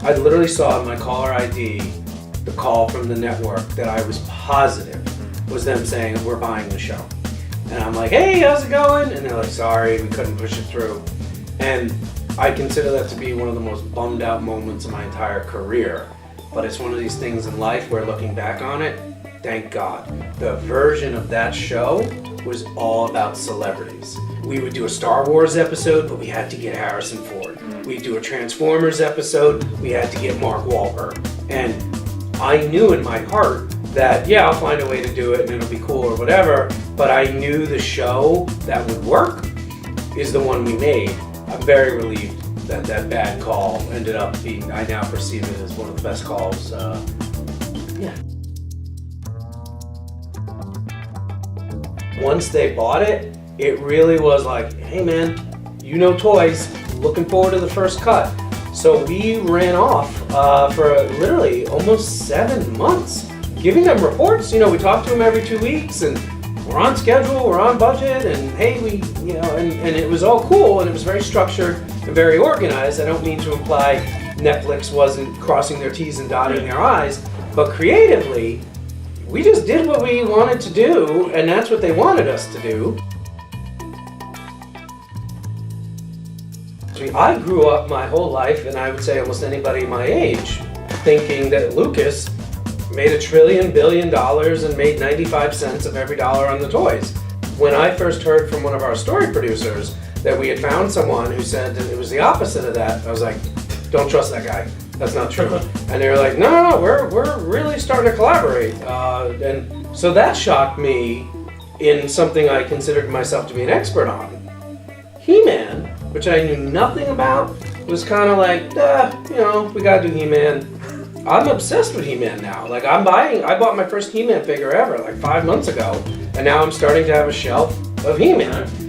I literally saw in my caller ID the call from the network that I was positive was them saying, we're buying the show. And I'm like, hey, how's it going? And they're like, sorry, we couldn't push it through. And I consider that to be one of the most bummed out moments of my entire career. But it's one of these things in life where looking back on it, thank God. The version of that show was all about celebrities. We would do a Star Wars episode, but we had to get Harrison Ford. We'd do a Transformers episode, we had to get Mark Wahlberg. And I knew in my heart that, yeah, I'll find a way to do it and it'll be cool or whatever, but I knew the show that would work is the one we made. I'm very relieved that that bad call ended up being, I now perceive it as one of the best calls. Once they bought it, it really was like, hey man, you know toys, looking forward to the first cut. So we ran off for literally almost 7 months, giving them reports. You know, we talked to them every 2 weeks and we're on schedule, we're on budget, and hey, and it was all cool and it was very structured and very organized. I don't mean to imply Netflix wasn't crossing their T's and dotting their I's, but creatively, we just did what we wanted to do, and that's what they wanted us to do. I grew up my whole life, and I would say almost anybody my age, thinking that Lucas made $1 trillion billion and made 95 cents of every dollar on the toys. When I first heard from one of our story producers that we had found someone who said that it was the opposite of that, I was like, don't trust that guy. That's not true. And they were like, no, we're really starting to collaborate. And so that shocked me in something I considered myself to be an expert on. He-Man, which I knew nothing about, was kind of like, we gotta do He-Man. I'm obsessed with He-Man now. Like I bought my first He-Man figure ever, like 5 months ago, and now I'm starting to have a shelf of He-Man.